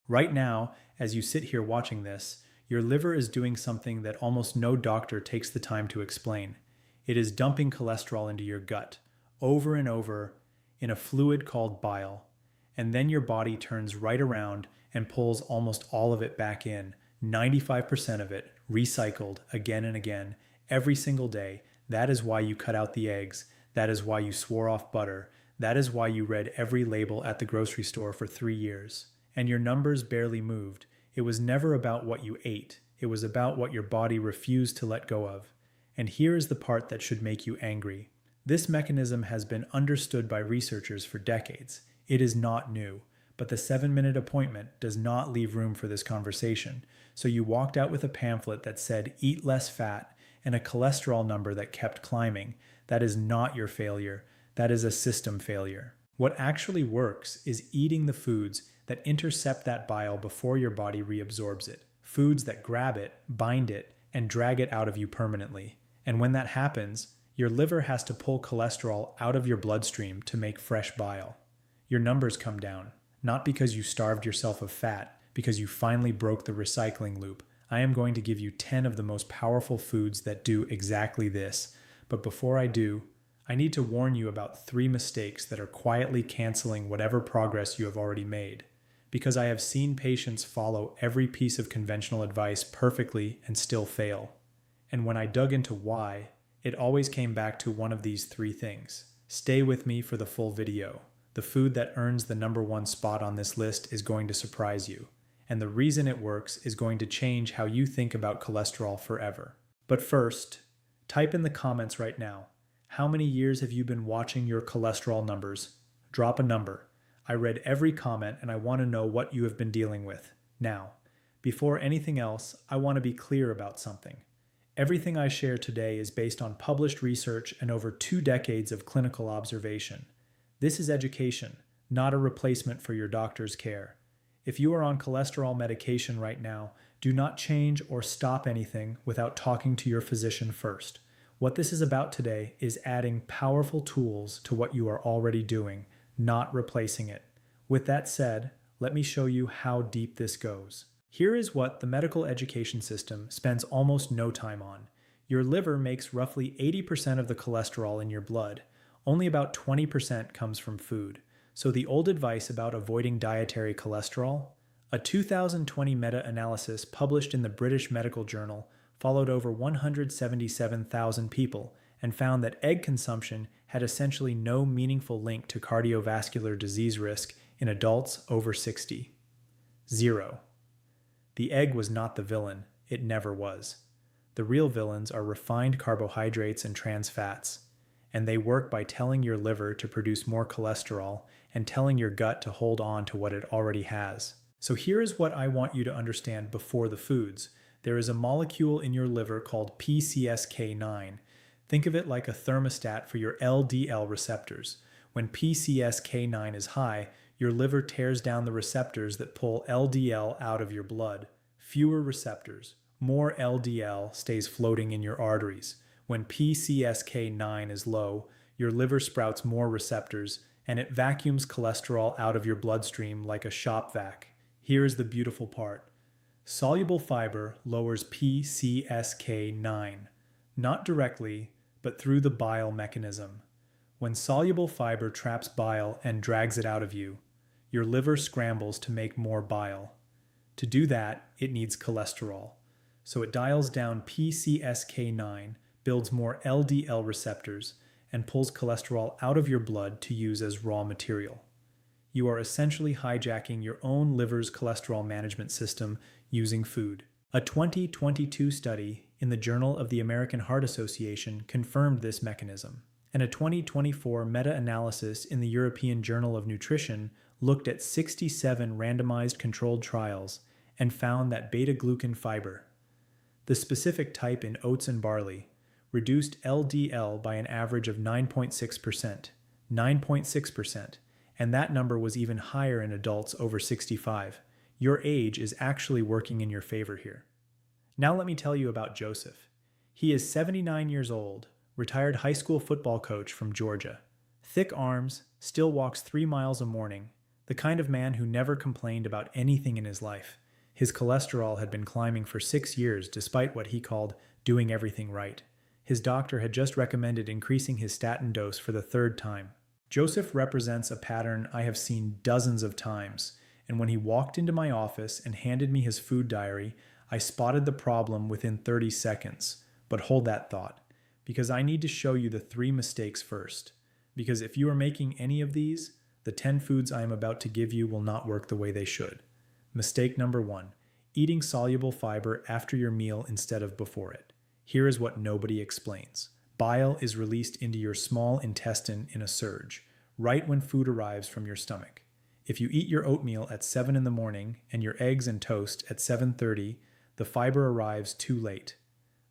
Right now, as you sit here watching this, your liver is doing something that almost no doctor takes the time to explain. It is dumping cholesterol into your gut, over and over, in a fluid called bile. And then your body turns right around and pulls almost all of it back in, 95% of it, recycled again and again, every single day. That is why you cut out the eggs. That is why you swore off butter. That is why you read every label at the grocery store for 3 years. And your numbers barely moved. It was never about what you ate. It was about what your body refused to let go of. And here is the part that should make you angry. This mechanism has been understood by researchers for decades. It is not new. But the 7-minute appointment does not leave room for this conversation. So you walked out with a pamphlet that said, eat less fat, and a cholesterol number that kept climbing. That is not your failure. That is a system failure. What actually works is eating the foods that intercept that bile before your body reabsorbs it. Foods that grab it, bind it, and drag it out of you permanently. And when that happens, your liver has to pull cholesterol out of your bloodstream to make fresh bile. Your numbers come down, not because you starved yourself of fat, because you finally broke the recycling loop. I am going to give you 10 of the most powerful foods that do exactly this. But before I do, I need to warn you about 3 mistakes that are quietly canceling whatever progress you have already made. Because I have seen patients follow every piece of conventional advice perfectly and still fail. And when I dug into why, it always came back to one of these 3 things. Stay with me for the full video. The food that earns the #1 spot on this list is going to surprise you. And the reason it works is going to change how you think about cholesterol forever. But first, type in the comments right now. How many years have you been watching your cholesterol numbers? Drop a number. I read every comment and I want to know what you have been dealing with. Now, before anything else, I want to be clear about something. Everything I share today is based on published research and over 2 decades of clinical observation. This is education, not a replacement for your doctor's care. If you are on cholesterol medication right now, do not change or stop anything without talking to your physician first. What this is about today is adding powerful tools to what you are already doing, not replacing it. With that said, let me show you how deep this goes. Here is what the medical education system spends almost no time on. Your liver makes roughly 80% of the cholesterol in your blood. Only about 20% comes from food. So the old advice about avoiding dietary cholesterol? A 2020 meta-analysis published in the British Medical Journal followed over 177,000 people and found that egg consumption had essentially no meaningful link to cardiovascular disease risk in adults over 60. 0. The egg was not the villain. It never was. The real villains are refined carbohydrates and trans fats, and they work by telling your liver to produce more cholesterol and telling your gut to hold on to what it already has. So here is what I want you to understand before the foods. There is a molecule in your liver called PCSK9. Think of it like a thermostat for your LDL receptors. When PCSK9 is high, your liver tears down the receptors that pull LDL out of your blood. Fewer receptors, more LDL stays floating in your arteries. When PCSK9 is low, your liver sprouts more receptors and it vacuums cholesterol out of your bloodstream like a shop vac. Here is the beautiful part. Soluble fiber lowers PCSK9, not directly, but through the bile mechanism. When soluble fiber traps bile and drags it out of you, your liver scrambles to make more bile. To do that, it needs cholesterol. So it dials down PCSK9, builds more LDL receptors, and pulls cholesterol out of your blood to use as raw material. You are essentially hijacking your own liver's cholesterol management system using food. A 2022 study in the Journal of the American Heart Association confirmed this mechanism, and a 2024 meta-analysis in the European Journal of Nutrition looked at 67 randomized controlled trials and found that beta-glucan fiber, the specific type in oats and barley, reduced LDL by an average of 9.6%, 9.6%, and that number was even higher in adults over 65. Your age is actually working in your favor here. Now let me tell you about Joseph. He is 79 years old, retired high school football coach from Georgia. Thick arms, still walks 3 miles a morning, The kind of man who never complained about anything in his life. His cholesterol had been climbing for 6 years despite what he called doing everything right. His doctor had just recommended increasing his statin dose for the third time. Joseph represents a pattern I have seen dozens of times, and when he walked into my office and handed me his food diary, I spotted the problem within 30 seconds. But hold that thought, because I need to show you the 3 mistakes first. Because if you are making any of these, the 10 foods I am about to give you will not work the way they should. Mistake number 1, eating soluble fiber after your meal instead of before it. Here is what nobody explains. Bile is released into your small intestine in a surge, right when food arrives from your stomach. If you eat your oatmeal at 7 in the morning and your eggs and toast at 7:30, the fiber arrives too late.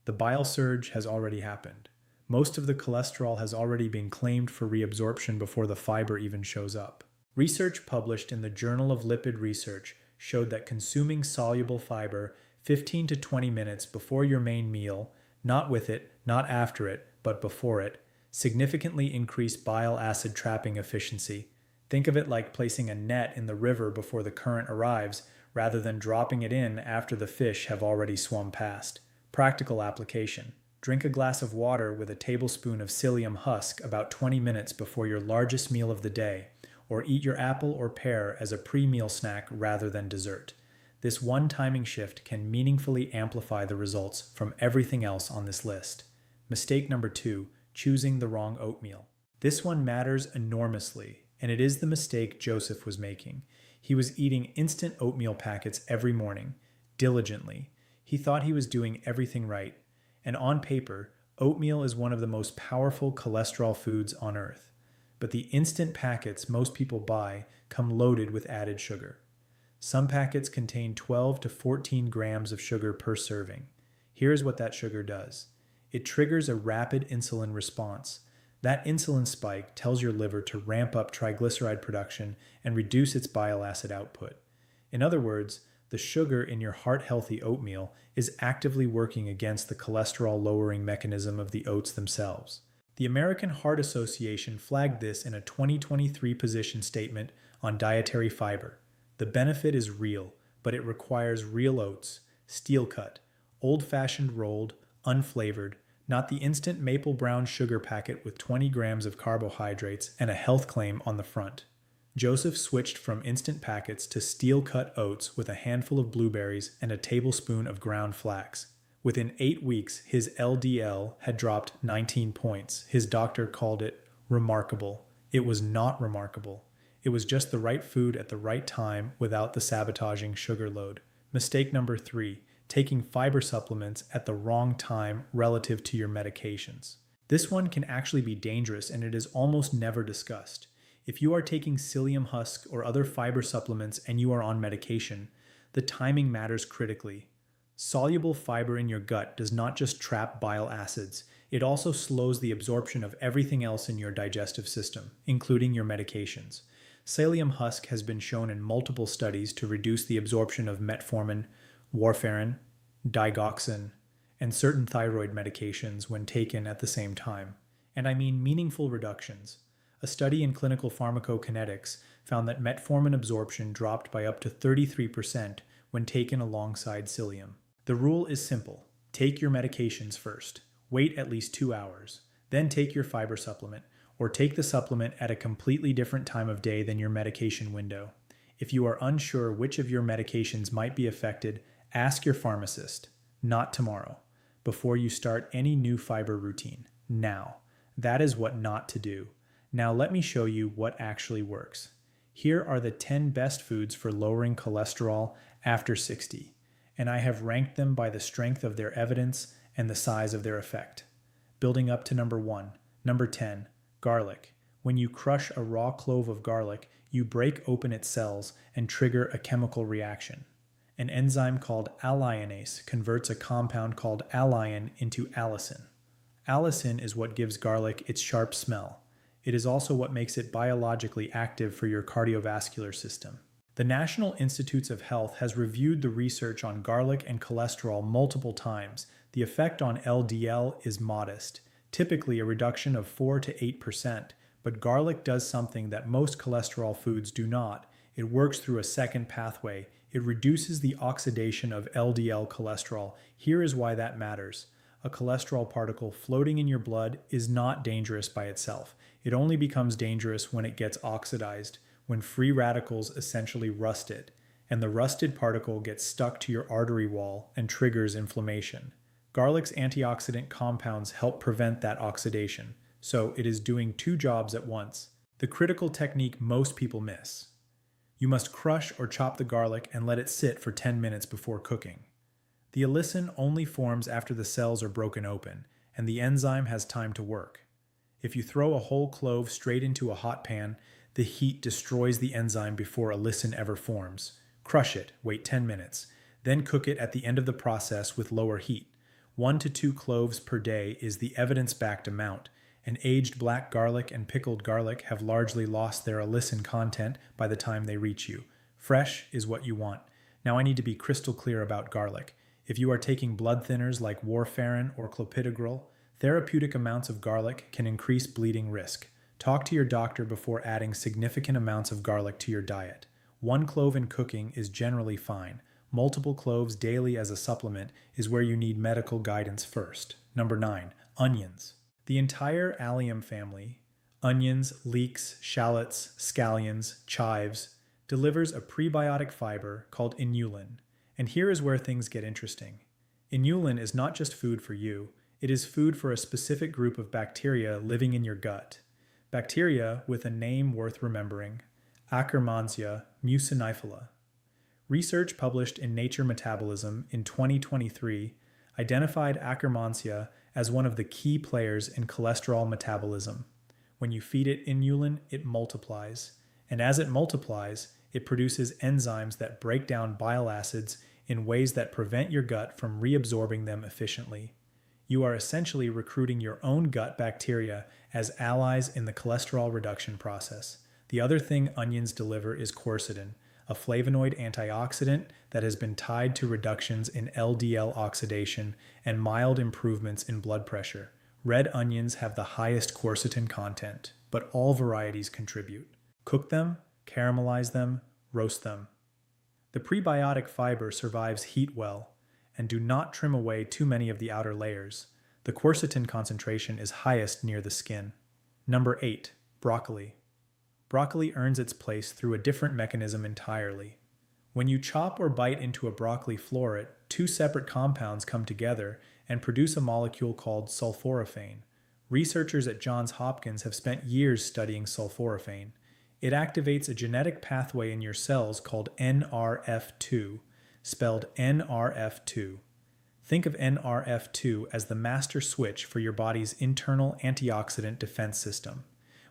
The bile surge has already happened. Most of the cholesterol has already been claimed for reabsorption before the fiber even shows up. Research published in the Journal of Lipid Research showed that consuming soluble fiber 15 to 20 minutes before your main meal, not with it, not after it, but before it, significantly increased bile acid trapping efficiency. Think of it like placing a net in the river before the current arrives, rather than dropping it in after the fish have already swum past. Practical application. Drink a glass of water with a tablespoon of psyllium husk about 20 minutes before your largest meal of the day, or eat your apple or pear as a pre-meal snack rather than dessert. This one timing shift can meaningfully amplify the results from everything else on this list. Mistake number 2, choosing the wrong oatmeal. This one matters enormously, and it is the mistake Joseph was making. He was eating instant oatmeal packets every morning, diligently. He thought he was doing everything right, and on paper, oatmeal is one of the most powerful cholesterol foods on earth. But the instant packets most people buy come loaded with added sugar. Some packets contain 12 to 14 grams of sugar per serving. Here's what that sugar does. It triggers a rapid insulin response. That insulin spike tells your liver to ramp up triglyceride production and reduce its bile acid output. In other words, the sugar in your heart-healthy oatmeal is actively working against the cholesterol-lowering mechanism of the oats themselves. The American Heart Association flagged this in a 2023 position statement on dietary fiber. The benefit is real, but it requires real oats, steel-cut, old-fashioned rolled, unflavored, not the instant maple brown sugar packet with 20 grams of carbohydrates and a health claim on the front. Joseph switched from instant packets to steel-cut oats with a handful of blueberries and a tablespoon of ground flax. Within 8 weeks, his LDL had dropped 19 points. His doctor called it remarkable. It was not remarkable. It was just the right food at the right time without the sabotaging sugar load. Mistake number 3, taking fiber supplements at the wrong time relative to your medications. This one can actually be dangerous, and it is almost never discussed. If you are taking psyllium husk or other fiber supplements and you are on medication, the timing matters critically. Soluble fiber in your gut does not just trap bile acids, it also slows the absorption of everything else in your digestive system, including your medications. Psyllium husk has been shown in multiple studies to reduce the absorption of metformin, warfarin, digoxin, and certain thyroid medications when taken at the same time. And I mean meaningful reductions. A study in clinical pharmacokinetics found that metformin absorption dropped by up to 33% when taken alongside psyllium. The rule is simple. Take your medications first. Wait at least 2 hours. Then take your fiber supplement, or take the supplement at a completely different time of day than your medication window. If you are unsure which of your medications might be affected, ask your pharmacist, not tomorrow, before you start any new fiber routine. Now. That is what not to do. Now let me show you what actually works. Here are the 10 best foods for lowering cholesterol after 60, and I have ranked them by the strength of their evidence and the size of their effect. Building up to number 1. Number 10, garlic. When you crush a raw clove of garlic, you break open its cells and trigger a chemical reaction. An enzyme called alliinase converts a compound called alliin into allicin. Allicin is what gives garlic its sharp smell. It is also what makes it biologically active for your cardiovascular system. The National Institutes of Health has reviewed the research on garlic and cholesterol multiple times. The effect on LDL is modest, typically a reduction of 4 to 8%, but garlic does something that most cholesterol foods do not. It works through a second pathway. It reduces the oxidation of LDL cholesterol. Here is why that matters. A cholesterol particle floating in your blood is not dangerous by itself. It only becomes dangerous when it gets oxidized, when free radicals essentially rust it, and the rusted particle gets stuck to your artery wall and triggers inflammation. Garlic's antioxidant compounds help prevent that oxidation, so it is doing two jobs at once. The critical technique most people miss. You must crush or chop the garlic and let it sit for 10 minutes before cooking. The allicin only forms after the cells are broken open, and the enzyme has time to work. If you throw a whole clove straight into a hot pan, the heat destroys the enzyme before allicin ever forms. Crush it, wait 10 minutes, then cook it at the end of the process with lower heat. 1 to 2 cloves per day is the evidence-backed amount, and aged black garlic and pickled garlic have largely lost their allicin content by the time they reach you. Fresh is what you want. Now I need to be crystal clear about garlic. If you are taking blood thinners like warfarin or clopidogrel, therapeutic amounts of garlic can increase bleeding risk. Talk to your doctor before adding significant amounts of garlic to your diet. 1 clove in cooking is generally fine. Multiple cloves daily as a supplement is where you need medical guidance first. Number 9. Onions. The entire allium family, onions, leeks, shallots, scallions, chives, delivers a prebiotic fiber called inulin. And here is where things get interesting. Inulin is not just food for you, it is food for a specific group of bacteria living in your gut. Bacteria with a name worth remembering, Akkermansia muciniphala. Research published in Nature Metabolism in 2023 identified Akkermansia as one of the key players in cholesterol metabolism. When you feed it inulin, it multiplies. And as it multiplies, it produces enzymes that break down bile acids in ways that prevent your gut from reabsorbing them efficiently. You are essentially recruiting your own gut bacteria as allies in the cholesterol reduction process. The other thing onions deliver is quercetin, a flavonoid antioxidant that has been tied to reductions in LDL oxidation and mild improvements in blood pressure. Red onions have the highest quercetin content, but all varieties contribute. Cook them, caramelize them, roast them. The prebiotic fiber survives heat well, and do not trim away too many of the outer layers. The quercetin concentration is highest near the skin. Number 8. Broccoli. Broccoli earns its place through a different mechanism entirely. When you chop or bite into a broccoli floret, two separate compounds come together and produce a molecule called sulforaphane. Researchers at Johns Hopkins have spent years studying sulforaphane. It activates a genetic pathway in your cells called NRF2, spelled NRF2. Think of NRF2 as the master switch for your body's internal antioxidant defense system.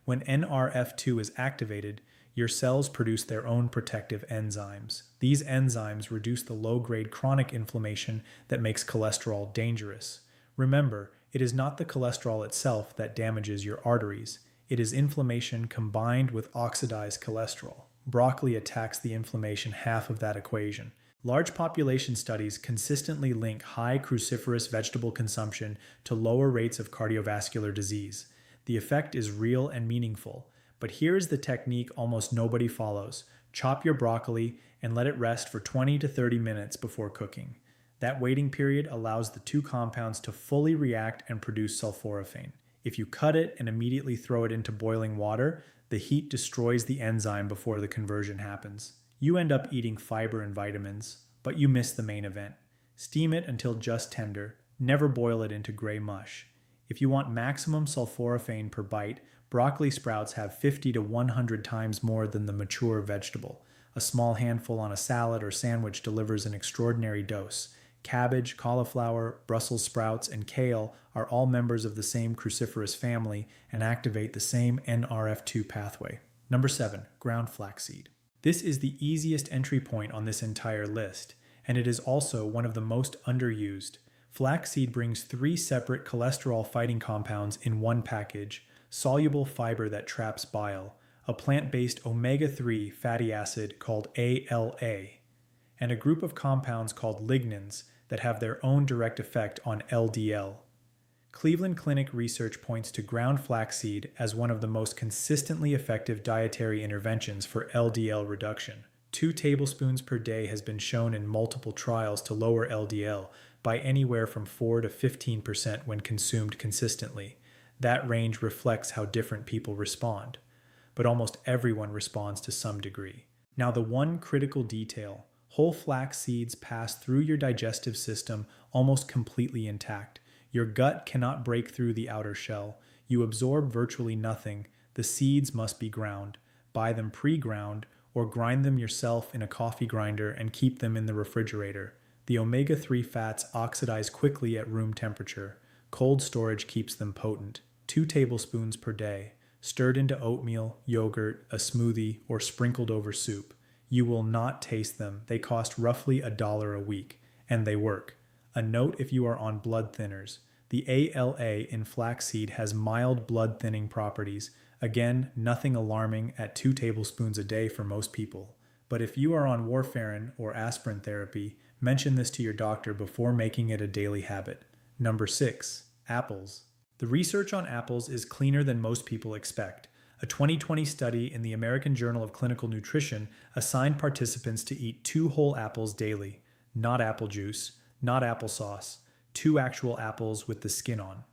When NRF2 is activated, your cells produce their own protective enzymes. These enzymes reduce the low-grade chronic inflammation that makes cholesterol dangerous. Remember, it is not the cholesterol itself that damages your arteries. It is inflammation combined with oxidized cholesterol. Broccoli attacks the inflammation half of that equation. Large population studies consistently link high cruciferous vegetable consumption to lower rates of cardiovascular disease. The effect is real and meaningful, but here is the technique almost nobody follows. Chop your broccoli and let it rest for 20 to 30 minutes before cooking. That waiting period allows the two compounds to fully react and produce sulforaphane. If you cut it and immediately throw it into boiling water, the heat destroys the enzyme before the conversion happens. You end up eating fiber and vitamins, but you miss the main event. Steam it until just tender. Never boil it into gray mush. If you want maximum sulforaphane per bite, broccoli sprouts have 50 to 100 times more than the mature vegetable. A small handful on a salad or sandwich delivers an extraordinary dose. Cabbage, cauliflower, Brussels sprouts, and kale are all members of the same cruciferous family and activate the same NRF2 pathway. Number 7. Ground flaxseed. This is the easiest entry point on this entire list, and it is also one of the most underused. Flaxseed brings 3 separate cholesterol-fighting compounds in one package: soluble fiber that traps bile, a plant-based omega-3 fatty acid called ALA, and a group of compounds called lignans that have their own direct effect on LDL. Cleveland Clinic research points to ground flaxseed as one of the most consistently effective dietary interventions for LDL reduction. 2 tablespoons per day has been shown in multiple trials to lower LDL by anywhere from 4 to 15% when consumed consistently. That range reflects how different people respond, but almost everyone responds to some degree. Now, the one critical detail: whole flax seeds pass through your digestive system almost completely intact. Your gut cannot break through the outer shell. You absorb virtually nothing. The seeds must be ground. Buy them pre-ground or grind them yourself in a coffee grinder and keep them in the refrigerator. The omega-3 fats oxidize quickly at room temperature. Cold storage keeps them potent. 2 tablespoons per day, stirred into oatmeal, yogurt, a smoothie, or sprinkled over soup. You will not taste them. They cost roughly $1 a week, and they work. A note if you are on blood thinners: the ALA in flaxseed has mild blood thinning properties. Again, nothing alarming at 2 tablespoons a day for most people. But if you are on warfarin or aspirin therapy, mention this to your doctor before making it a daily habit. Number 6. Apples. The research on apples is cleaner than most people expect. A 2020 study in the American Journal of Clinical Nutrition assigned participants to eat 2 whole apples daily. Not apple juice, not applesauce, 2 actual apples with the skin on.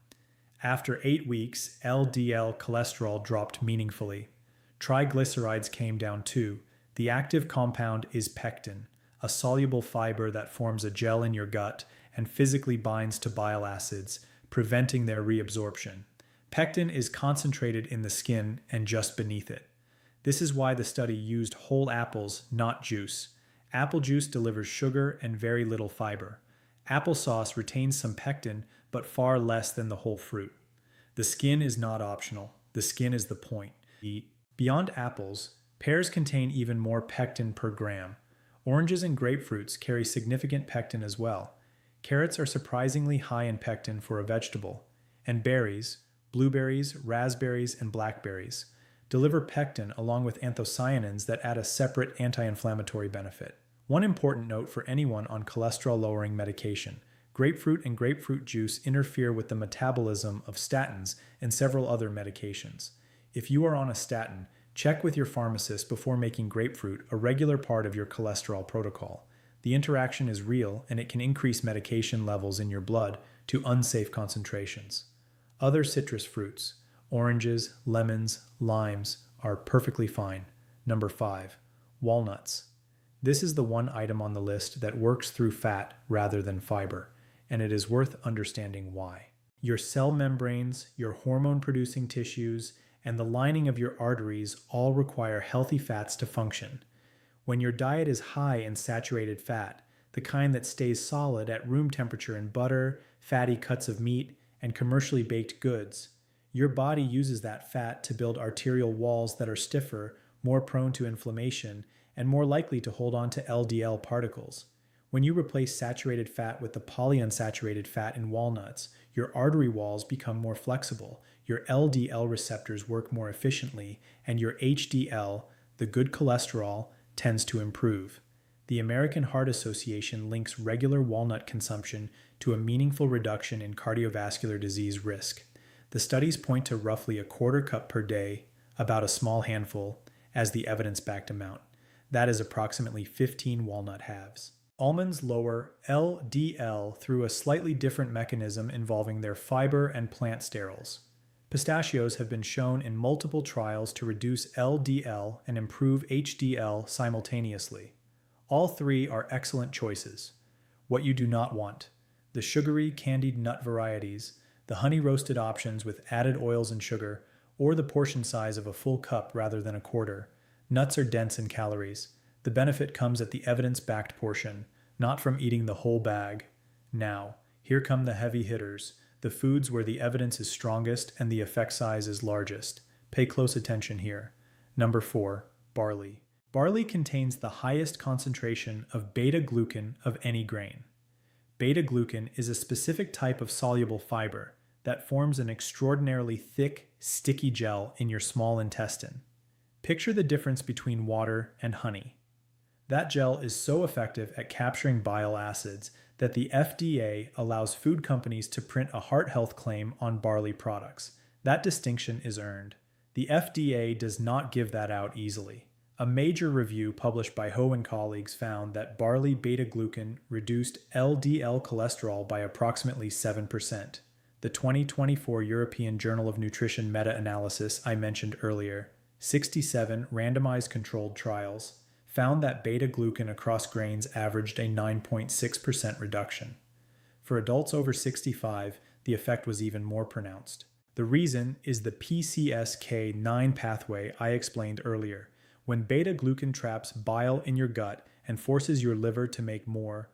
After 8 weeks, LDL cholesterol dropped meaningfully. Triglycerides came down too. The active compound is pectin, a soluble fiber that forms a gel in your gut and physically binds to bile acids, preventing their reabsorption. Pectin is concentrated in the skin and just beneath it. This is why the study used whole apples, not juice. Apple juice delivers sugar and very little fiber. Applesauce retains some pectin, but far less than the whole fruit. The skin is not optional. The skin is the point. Beyond apples, pears contain even more pectin per gram. Oranges and grapefruits carry significant pectin as well. Carrots are surprisingly high in pectin for a vegetable. And berries, blueberries, raspberries, and blackberries, deliver pectin along with anthocyanins that add a separate anti-inflammatory benefit. One important note for anyone on cholesterol-lowering medication: grapefruit and grapefruit juice interfere with the metabolism of statins and several other medications. If you are on a statin, check with your pharmacist before making grapefruit a regular part of your cholesterol protocol. The interaction is real, and it can increase medication levels in your blood to unsafe concentrations. Other citrus fruits, oranges, lemons, limes, are perfectly fine. Number 5. Walnuts. This is the one item on the list that works through fat rather than fiber, and it is worth understanding why. Your cell membranes, your hormone-producing tissues, and the lining of your arteries all require healthy fats to function. When your diet is high in saturated fat, the kind that stays solid at room temperature in butter, fatty cuts of meat, and commercially baked goods, your body uses that fat to build arterial walls that are stiffer, more prone to inflammation, and more likely to hold on to LDL particles. When you replace saturated fat with the polyunsaturated fat in walnuts, your artery walls become more flexible, your LDL receptors work more efficiently, and your HDL, the good cholesterol, tends to improve. The American Heart Association links regular walnut consumption to a meaningful reduction in cardiovascular disease risk. The studies point to roughly a quarter cup per day, about a small handful, as the evidence-backed amount. That is approximately 15 walnut halves. Almonds lower LDL through a slightly different mechanism involving their fiber and plant sterols. Pistachios have been shown in multiple trials to reduce LDL and improve HDL simultaneously. All 3 are excellent choices. What you do not want: the sugary candied nut varieties, the honey-roasted options with added oils and sugar, or the portion size of a full cup rather than a quarter. Nuts are dense in calories. The benefit comes at the evidence-backed portion, not from eating the whole bag. Now, here come the heavy hitters, the foods where the evidence is strongest and the effect size is largest. Pay close attention here. Number 4. Barley. Barley contains the highest concentration of beta-glucan of any grain. Beta-glucan is a specific type of soluble fiber that forms an extraordinarily thick, sticky gel in your small intestine. Picture the difference between water and honey. That gel is so effective at capturing bile acids that the FDA allows food companies to print a heart health claim on barley products. That distinction is earned. The FDA does not give that out easily. A major review published by Ho and colleagues found that barley beta-glucan reduced LDL cholesterol by approximately 7%. The 2024 European Journal of Nutrition meta-analysis I mentioned earlier, 67 randomized controlled trials, found that beta-glucan across grains averaged a 9.6% reduction. For adults over 65, the effect was even more pronounced. The reason is the PCSK9 pathway I explained earlier. When beta-glucan traps bile in your gut and forces your liver to make more,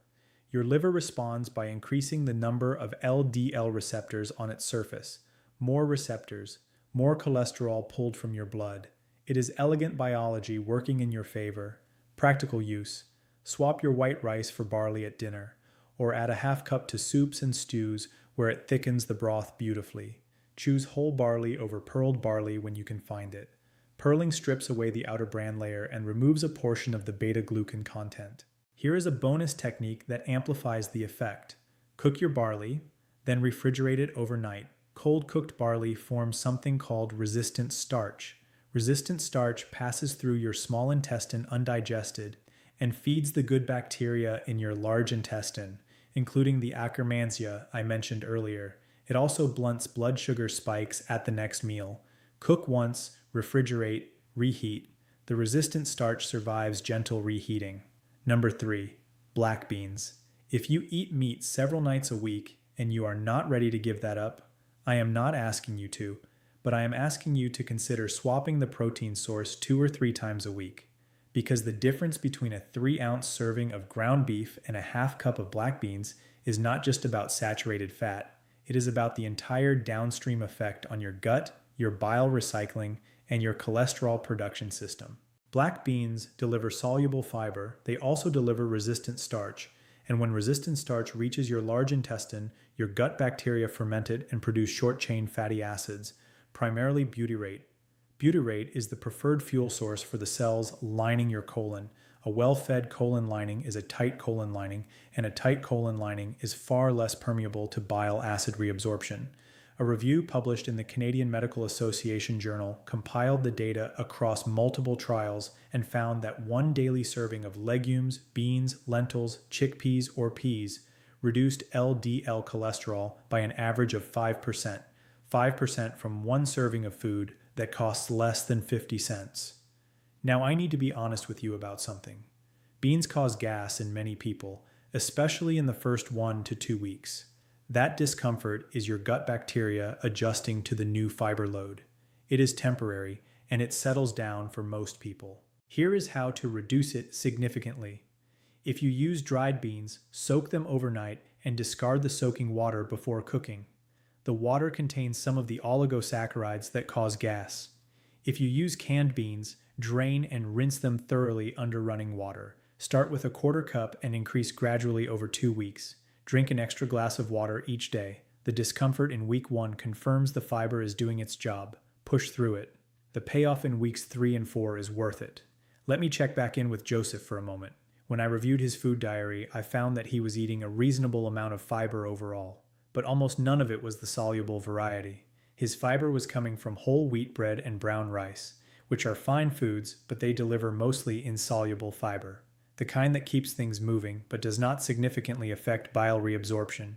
your liver responds by increasing the number of LDL receptors on its surface. More receptors, more cholesterol pulled from your blood. It is elegant biology working in your favor. Practical use: swap your white rice for barley at dinner, or add a half cup to soups and stews where it thickens the broth beautifully. Choose whole barley over pearled barley when you can find it. Pearling strips away the outer bran layer and removes a portion of the beta-glucan content. Here is a bonus technique that amplifies the effect. Cook your barley, then refrigerate it overnight. Cold cooked barley forms something called resistant starch. Resistant starch passes through your small intestine undigested and feeds the good bacteria in your large intestine, including the Akkermansia I mentioned earlier. It also blunts blood sugar spikes at the next meal. Cook once, refrigerate, reheat. The resistant starch survives gentle reheating. Number 3. Black beans. If you eat meat several nights a week and you are not ready to give that up, I am not asking you to, but I am asking you to consider swapping the protein source 2 or 3 times a week. Because the difference between a 3-ounce serving of ground beef and a half cup of black beans is not just about saturated fat, it is about the entire downstream effect on your gut, your bile recycling, and your cholesterol production system. Black beans deliver soluble fiber, they also deliver resistant starch, and when resistant starch reaches your large intestine, your gut bacteria ferment it and produce short-chain fatty acids, primarily butyrate. Butyrate is the preferred fuel source for the cells lining your colon. A well-fed colon lining is a tight colon lining, and a tight colon lining is far less permeable to bile acid reabsorption. A review published in the Canadian Medical Association Journal compiled the data across multiple trials and found that 1 daily serving of legumes, beans, lentils, chickpeas, or peas reduced LDL cholesterol by an average of 5%. 5% from 1 serving of food that costs less than 50 cents. Now I need to be honest with you about something. Beans cause gas in many people, especially in the first 1 to 2 weeks. That discomfort is your gut bacteria adjusting to the new fiber load. It is temporary, and it settles down for most people. Here is how to reduce it significantly. If you use dried beans, soak them overnight and discard the soaking water before cooking. The water contains some of the oligosaccharides that cause gas. If you use canned beans, drain and rinse them thoroughly under running water. Start with a 1/4 cup and increase gradually over 2 weeks. Drink an extra glass of water each day. The discomfort in week 1 confirms the fiber is doing its job. Push through it. The payoff in weeks 3 and 4 is worth it. Let me check back in with Joseph for a moment. When I reviewed his food diary, I found that he was eating a reasonable amount of fiber overall, but almost none of it was the soluble variety. His fiber was coming from whole wheat bread and brown rice, which are fine foods, but they deliver mostly insoluble fiber, the kind that keeps things moving but does not significantly affect bile reabsorption.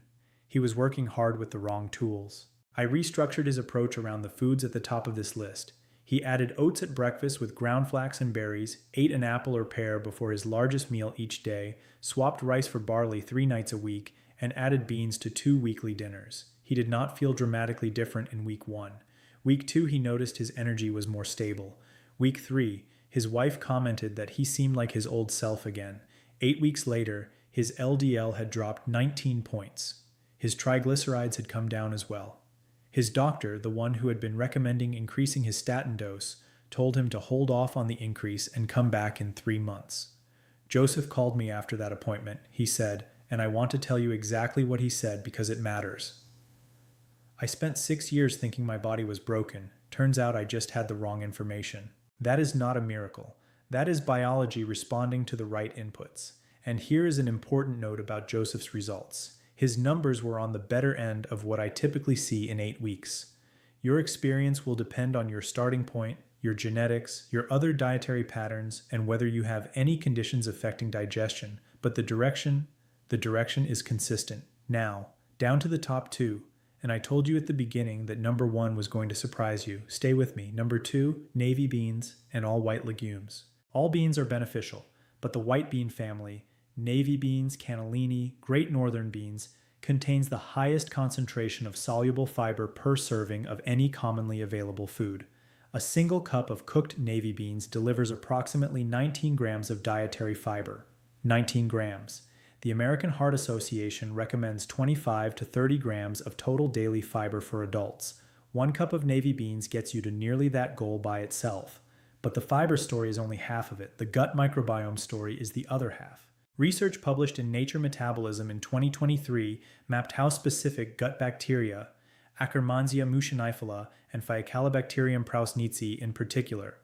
He was working hard with the wrong tools. I restructured his approach around the foods at the top of this list. He added oats at breakfast with ground flax and berries, ate an apple or pear before his largest meal each day, swapped rice for barley 3 nights a week, and added beans to 2 weekly dinners. He did not feel dramatically different in week 1. Week 2, he noticed his energy was more stable. Week 3, his wife commented that he seemed like his old self again. 8 weeks later, his LDL had dropped 19 points. His triglycerides had come down as well. His doctor, the one who had been recommending increasing his statin dose, told him to hold off on the increase and come back in 3 months. Joseph called me after that appointment, he said, and I want to tell you exactly what he said because it matters. I spent 6 years thinking my body was broken. Turns out I just had the wrong information. That is not a miracle. That is biology responding to the right inputs. And here is an important note about Joseph's results. His numbers were on the better end of what I typically see in 8 weeks. Your experience will depend on your starting point, your genetics, your other dietary patterns, and whether you have any conditions affecting digestion, but the direction is consistent. Now, down to the top 2. And I told you at the beginning that number 1 was going to surprise you. Stay with me. Number 2, navy beans and all white legumes. All beans are beneficial, but the white bean family, navy beans, cannellini, great northern beans, contains the highest concentration of soluble fiber per serving of any commonly available food. A single cup of cooked navy beans delivers approximately 19 grams of dietary fiber. 19 grams. The American Heart Association recommends 25 to 30 grams of total daily fiber for adults. 1 cup of navy beans gets you to nearly that goal by itself. But the fiber story is only half of it. The gut microbiome story is the other half. Research published in Nature Metabolism in 2023 mapped how specific gut bacteria, Akkermansia mucinifila and Faecalibacterium prausnitzii in particular,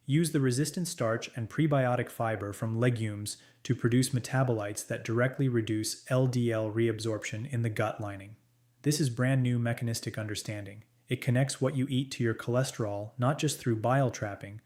use the resistant starch and prebiotic fiber from legumes to produce metabolites that directly reduce LDL reabsorption in the gut lining. This is brand new mechanistic understanding. It connects what you eat to your cholesterol not just through bile trapping,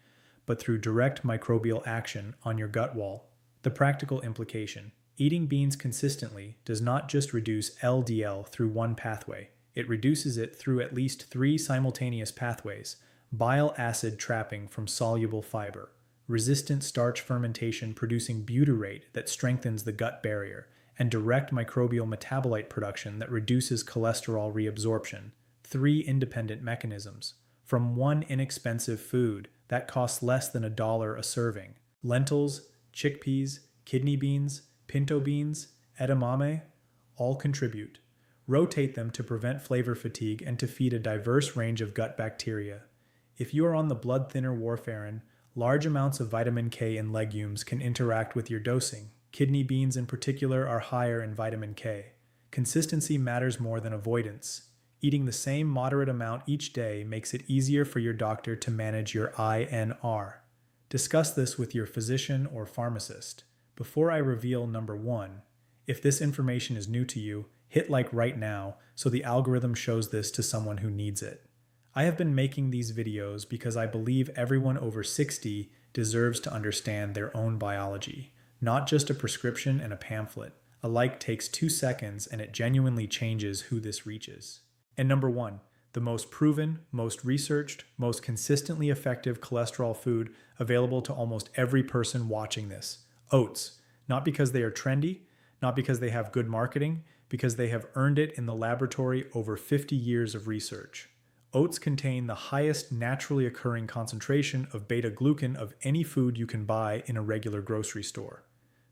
but through direct microbial action on your gut wall. The practical implication: eating beans consistently does not just reduce LDL through one pathway, it reduces it through at least 3 simultaneous pathways: bile acid trapping from soluble fiber, resistant starch fermentation producing butyrate that strengthens the gut barrier, and direct microbial metabolite production that reduces cholesterol reabsorption. 3 independent mechanisms from one inexpensive food that costs less than $1 a serving. Lentils, chickpeas, kidney beans, pinto beans, edamame, all contribute. Rotate them to prevent flavor fatigue and to feed a diverse range of gut bacteria. If you are on the blood thinner warfarin, large amounts of vitamin K in legumes can interact with your dosing. Kidney beans in particular are higher in vitamin K. Consistency matters more than avoidance. Eating the same moderate amount each day makes it easier for your doctor to manage your INR. Discuss this with your physician or pharmacist. Before I reveal number 1, if this information is new to you, hit like right now so the algorithm shows this to someone who needs it. I have been making these videos because I believe everyone over 60 deserves to understand their own biology, not just a prescription and a pamphlet. A like takes 2 seconds and it genuinely changes who this reaches. And number 1, the most proven, most researched, most consistently effective cholesterol food available to almost every person watching this: oats. Not because they are trendy, not because they have good marketing, because they have earned it in the laboratory over 50 years of research. Oats contain the highest naturally occurring concentration of beta-glucan of any food you can buy in a regular grocery store.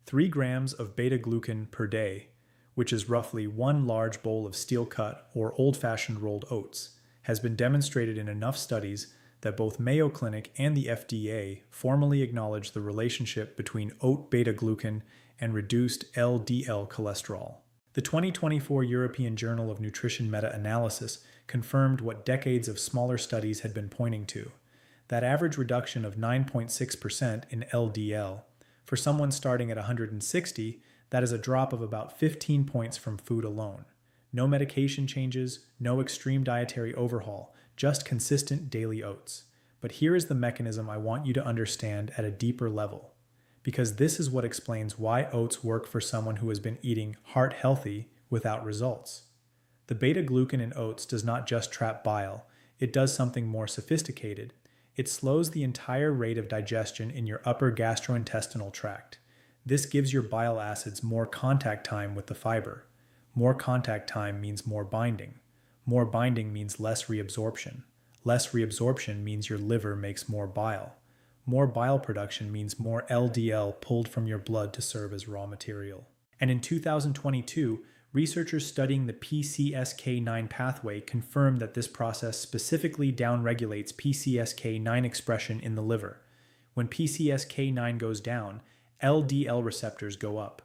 3 grams of beta-glucan per day, which is roughly 1 large bowl of steel-cut or old-fashioned rolled oats, has been demonstrated in enough studies that both Mayo Clinic and the FDA formally acknowledge the relationship between oat beta-glucan and reduced LDL cholesterol. The 2024 European Journal of Nutrition meta-analysis confirmed what decades of smaller studies had been pointing to: that average reduction of 9.6% in LDL. For someone starting at 160, that is a drop of about 15 points from food alone. No medication changes, no extreme dietary overhaul, just consistent daily oats. But here is the mechanism I want you to understand at a deeper level, because this is what explains why oats work for someone who has been eating heart healthy without results. The beta-glucan in oats does not just trap bile, it does something more sophisticated. It slows the entire rate of digestion in your upper gastrointestinal tract. This gives your bile acids more contact time with the fiber. More contact time means more binding. More binding means less reabsorption. Less reabsorption means your liver makes more bile. More bile production means more LDL pulled from your blood to serve as raw material. And in 2022, researchers studying the PCSK9 pathway confirmed that this process specifically downregulates PCSK9 expression in the liver. When PCSK9 goes down, LDL receptors go up.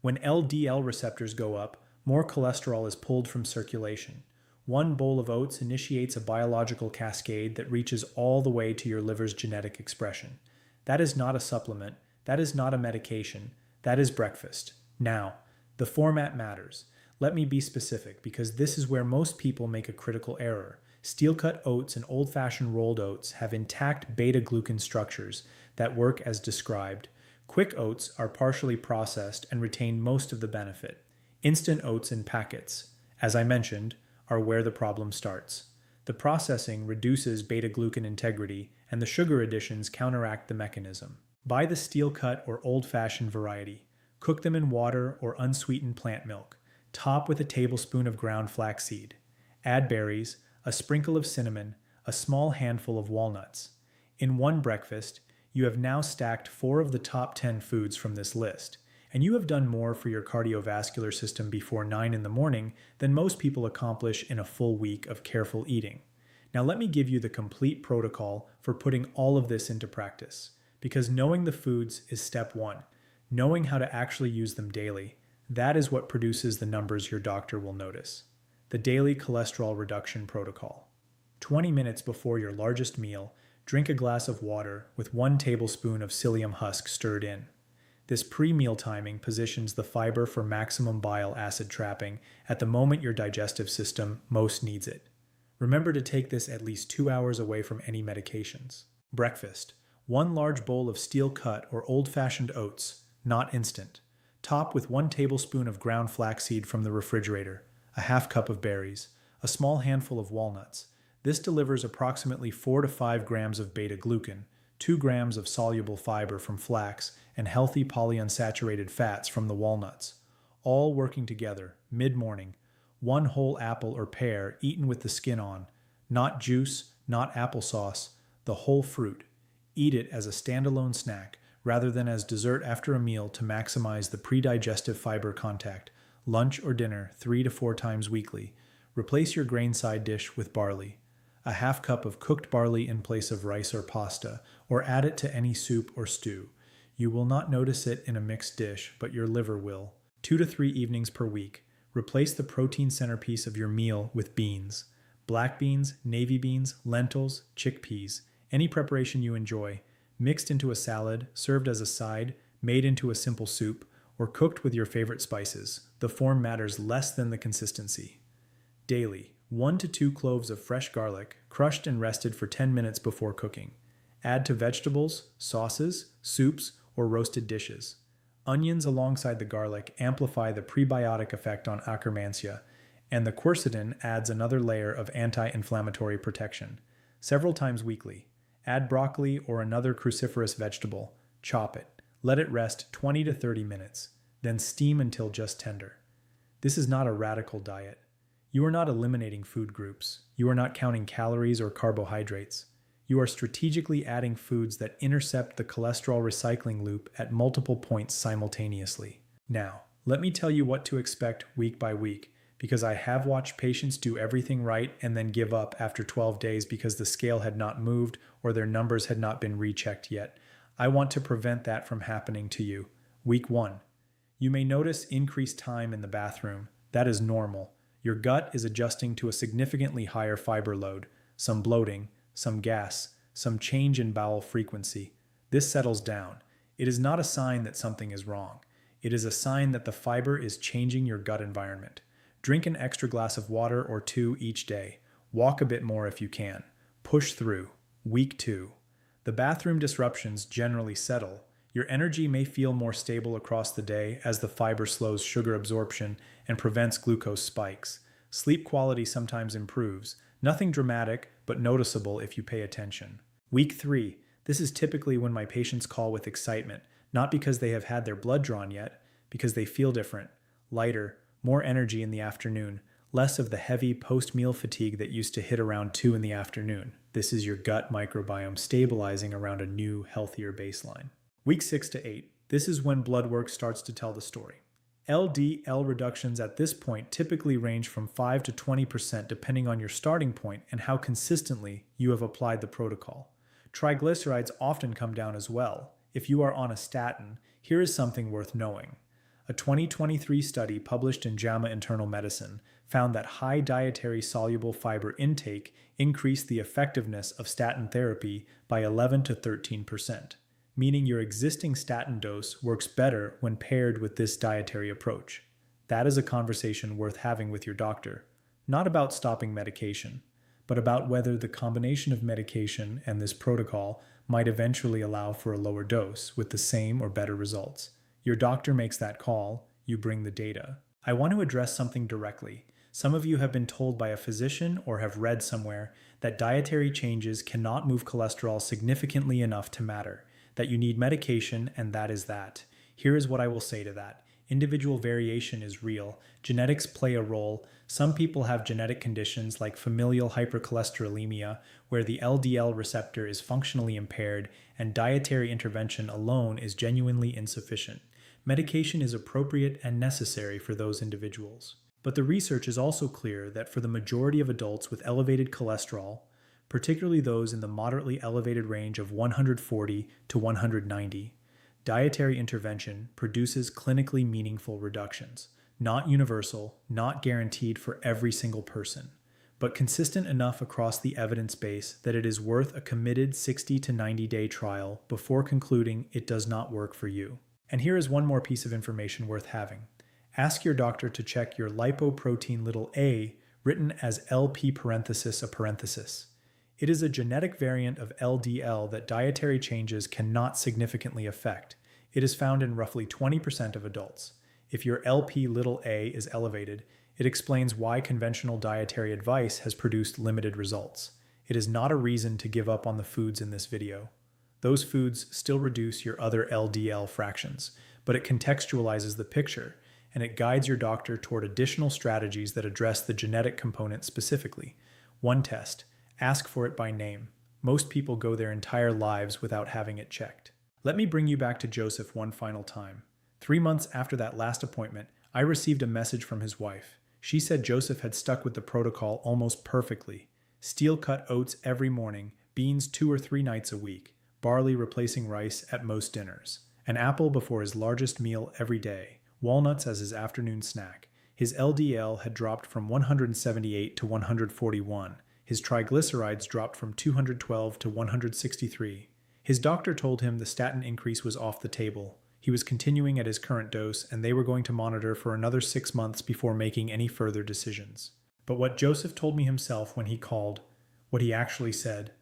When LDL receptors go up, more cholesterol is pulled from circulation. 1 bowl of oats initiates a biological cascade that reaches all the way to your liver's genetic expression. That is not a supplement. That is not a medication. That is breakfast. Now, the format matters. Let me be specific because this is where most people make a critical error. Steel-cut oats and old-fashioned rolled oats have intact beta-glucan structures that work as described. Quick oats are partially processed and retain most of the benefit. Instant oats in packets, as I mentioned, are where the problem starts. The processing reduces beta-glucan integrity, and the sugar additions counteract the mechanism. Buy the steel-cut or old-fashioned variety. Cook them in water or unsweetened plant milk. Top with a tablespoon of ground flaxseed. Add berries, a sprinkle of cinnamon, a small handful of walnuts. In one breakfast, you have now stacked 4 of the top 10 foods from this list, and you have done more for your cardiovascular system before 9 in the morning than most people accomplish in a full week of careful eating. Now let me give you the complete protocol for putting all of this into practice, because knowing the foods is step 1. Knowing how to actually use them daily, that is what produces the numbers your doctor will notice. The daily cholesterol reduction protocol. 20 minutes before your largest meal, drink a glass of water with 1 tablespoon of psyllium husk stirred in. This pre-meal timing positions the fiber for maximum bile acid trapping at the moment your digestive system most needs it. Remember to take this at least 2 hours away from any medications. Breakfast. 1 large bowl of steel-cut or old-fashioned oats, not instant. Top with 1 tablespoon of ground flaxseed from the refrigerator, a half cup of berries, a small handful of walnuts. This delivers approximately 4 to 5 grams of beta-glucan, 2 grams of soluble fiber from flax, and healthy polyunsaturated fats from the walnuts. All working together, mid-morning. 1 whole apple or pear eaten with the skin on. Not juice, not applesauce, the whole fruit. Eat it as a standalone snack rather than as dessert after a meal to maximize the pre-digestive fiber contact. Lunch or dinner 3 to 4 times weekly. Replace your grain side dish with barley. A half cup of cooked barley in place of rice or pasta, or add it to any soup or stew. You will not notice it in a mixed dish, but your liver will. 2 to 3 evenings per week. Replace the protein centerpiece of your meal with beans. Black beans, navy beans, lentils, chickpeas, any preparation you enjoy, mixed into a salad, served as a side, made into a simple soup, or cooked with your favorite spices. The form matters less than the consistency. Daily, 1 to 2 cloves of fresh garlic, crushed and rested for 10 minutes before cooking. Add to vegetables, sauces, soups, or roasted dishes. Onions alongside the garlic amplify the prebiotic effect on Akkermansia, and the quercetin adds another layer of anti-inflammatory protection. Several times weekly. Add broccoli or another cruciferous vegetable. Chop it. Let it rest 20 to 30 minutes. Then steam until just tender. This is not a radical diet. You are not eliminating food groups. You are not counting calories or carbohydrates. You are strategically adding foods that intercept the cholesterol recycling loop at multiple points simultaneously. Now, let me tell you what to expect week by week, because I have watched patients do everything right and then give up after 12 days because the scale had not moved or their numbers had not been rechecked yet. I want to prevent that from happening to you. Week 1. You may notice increased time in the bathroom. That is normal. Your gut is adjusting to a significantly higher fiber load, some bloating, some gas, some change in bowel frequency. This settles down. It is not a sign that something is wrong. It is a sign that the fiber is changing your gut environment. Drink an extra glass of water or 2 each day. Walk a bit more if you can. Push through. Week 2. The bathroom disruptions generally settle. Your energy may feel more stable across the day as the fiber slows sugar absorption and prevents glucose spikes. Sleep quality sometimes improves. Nothing dramatic, but noticeable if you pay attention. Week 3. This is typically when my patients call with excitement, not because they have had their blood drawn yet, because they feel different, lighter, more energy in the afternoon, less of the heavy post-meal fatigue that used to hit around 2 in the afternoon. This is your gut microbiome stabilizing around a new, healthier baseline. Week 6 to 8. This is when blood work starts to tell the story. LDL reductions at this point typically range from 5 to 20% depending on your starting point and how consistently you have applied the protocol. Triglycerides often come down as well. If you are on a statin, here is something worth knowing. A 2023 study published in JAMA Internal Medicine found that high dietary soluble fiber intake increased the effectiveness of statin therapy by 11 to 13%. meaning your existing statin dose works better when paired with this dietary approach. That is a conversation worth having with your doctor, not about stopping medication, but about whether the combination of medication and this protocol might eventually allow for a lower dose with the same or better results. Your doctor makes that call, you bring the data. I want to address something directly. Some of you have been told by a physician or have read somewhere that dietary changes cannot move cholesterol significantly enough to matter, that you need medication and that is that. Here is what I will say to that. Individual variation is real. Genetics play a role. Some people have genetic conditions like familial hypercholesterolemia, where the LDL receptor is functionally impaired and dietary intervention alone is genuinely insufficient. Medication is appropriate and necessary for those individuals. But the research is also clear that for the majority of adults with elevated cholesterol, particularly those in the moderately elevated range of 140 to 190, dietary intervention produces clinically meaningful reductions. Not universal, not guaranteed for every single person, but consistent enough across the evidence base that it is worth a committed 60 to 90-day trial before concluding it does not work for you. And here is one more piece of information worth having. Ask your doctor to check your lipoprotein a, written as LP parenthesis a parenthesis. It is a genetic variant of LDL that dietary changes cannot significantly affect. It is found in roughly 20% of adults. If your LP is elevated, it explains why conventional dietary advice has produced limited results. It is not a reason to give up on the foods in this video. Those foods still reduce your other LDL fractions, but it contextualizes the picture, and it guides your doctor toward additional strategies that address the genetic component specifically. One test. Ask for it by name. Most people go their entire lives without having it checked. Let me bring you back to Joseph one final time. 3 months after that last appointment, I received a message from his wife. She said Joseph had stuck with the protocol almost perfectly. Steel-cut oats every morning, beans 2 or 3 nights a week, barley replacing rice at most dinners, an apple before his largest meal every day, walnuts as his afternoon snack. His LDL had dropped from 178 to 141. His triglycerides dropped from 212 to 163. His doctor told him the statin increase was off the table. He was continuing at his current dose, and they were going to monitor for another 6 months before making any further decisions. But what Joseph told me himself when he called, what he actually said,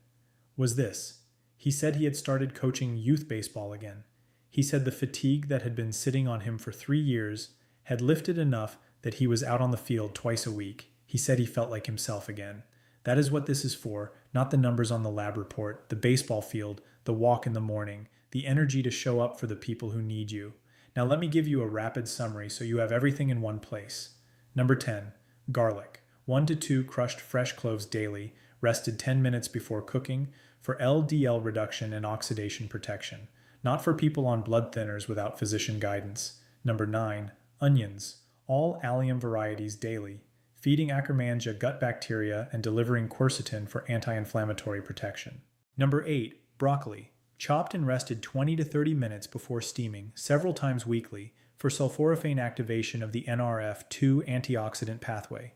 was this. He said he had started coaching youth baseball again. He said the fatigue that had been sitting on him for 3 years had lifted enough that he was out on the field twice a week. He said he felt like himself again. That is what this is for, not the numbers on the lab report, the baseball field, the walk in the morning, the energy to show up for the people who need you. Now let me give you a rapid summary so you have everything in one place. Number 10, garlic. 1 to 2 crushed fresh cloves daily, rested 10 minutes before cooking, for LDL reduction and oxidation protection. Not for people on blood thinners without physician guidance. Number 9, onions. All allium varieties daily, feeding Akkermansia gut bacteria and delivering quercetin for anti-inflammatory protection. Number 8, broccoli. Chopped and rested 20 to 30 minutes before steaming, several times weekly, for sulforaphane activation of the NRF2 antioxidant pathway.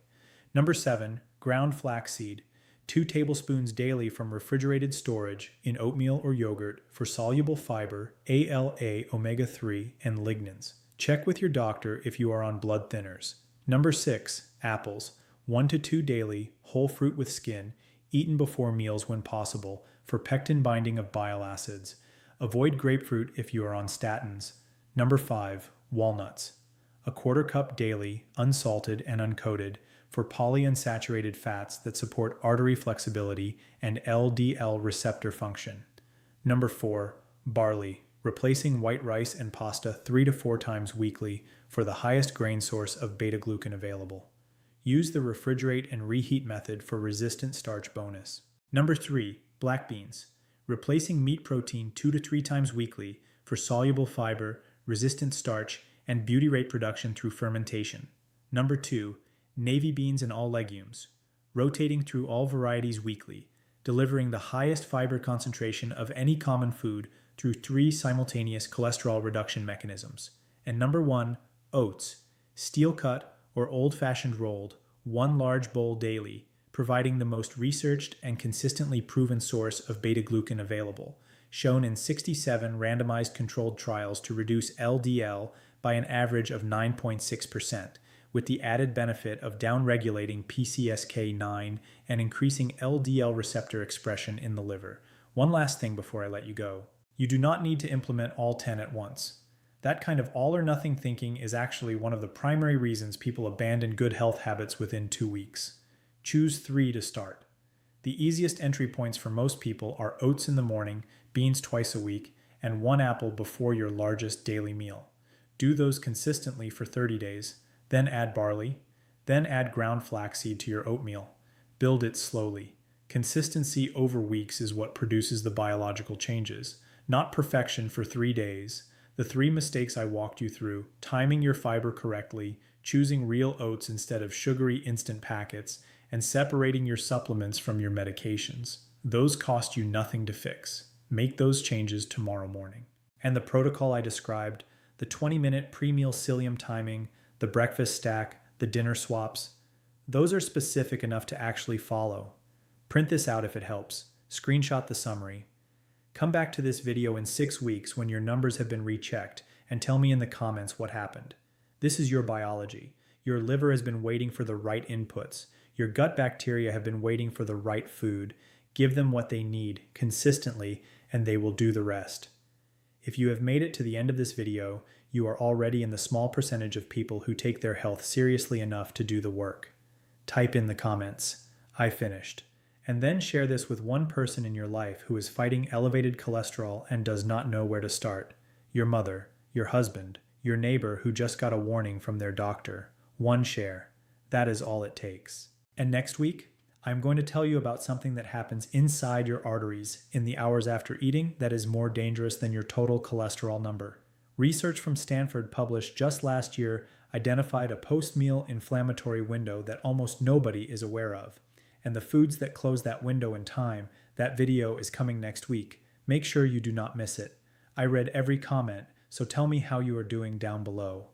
Number 7, ground flaxseed. 2 tablespoons daily from refrigerated storage in oatmeal or yogurt for soluble fiber, ALA, omega-3, and lignans. Check with your doctor if you are on blood thinners. Number 6, apples. 1 to 2 daily, whole fruit with skin, eaten before meals when possible, for pectin binding of bile acids. Avoid grapefruit if you are on statins. Number 5, walnuts. A 1/4 cup daily, unsalted and uncoated, for polyunsaturated fats that support artery flexibility and LDL receptor function. Number 4, barley. Replacing white rice and pasta 3 to 4 times weekly for the highest grain source of beta-glucan available. Use the refrigerate and reheat method for resistant starch bonus. Number 3, black beans. Replacing meat protein 2 to 3 times weekly for soluble fiber, resistant starch, and butyrate production through fermentation. Number 2, navy beans and all legumes. Rotating through all varieties weekly, delivering the highest fiber concentration of any common food through 3 simultaneous cholesterol reduction mechanisms. And number 1, oats. Steel cut or old-fashioned rolled, 1 large bowl daily, providing the most researched and consistently proven source of beta-glucan available. shown in 67 randomized controlled trials to reduce LDL by an average of 9.6%, with the added benefit of downregulating PCSK9 and increasing LDL receptor expression in the liver. One last thing before I let you go. You do not need to implement all 10 at once. That kind of all or nothing thinking is actually one of the primary reasons people abandon good health habits within 2 weeks. Choose 3 to start. The easiest entry points for most people are oats in the morning, beans twice a week, and 1 apple before your largest daily meal. Do those consistently for 30 days, then add barley, then add ground flaxseed to your oatmeal. Build it slowly. Consistency over weeks is what produces the biological changes, not perfection for 3 days. The 3 mistakes I walked you through: timing your fiber correctly, choosing real oats instead of sugary instant packets, and separating your supplements from your medications. Those cost you nothing to fix. Make those changes tomorrow morning. And the protocol I described, the 20-minute pre-meal psyllium timing, the breakfast stack, the dinner swaps, those are specific enough to actually follow. Print this out if it helps. Screenshot the summary. Come back to this video in 6 weeks when your numbers have been rechecked and tell me in the comments what happened. This is your biology. Your liver has been waiting for the right inputs. Your gut bacteria have been waiting for the right food. Give them what they need consistently and they will do the rest. If you have made it to the end of this video, you are already in the small percentage of people who take their health seriously enough to do the work. Type in the comments, "I finished." And then share this with one person in your life who is fighting elevated cholesterol and does not know where to start. Your mother, your husband, your neighbor who just got a warning from their doctor. One share. That is all it takes. And next week, I'm going to tell you about something that happens inside your arteries in the hours after eating that is more dangerous than your total cholesterol number. Research from Stanford published just last year identified a post-meal inflammatory window that almost nobody is aware of. And the foods that close that window in time, that video is coming next week. Make sure you do not miss it. I read every comment, so tell me how you are doing down below.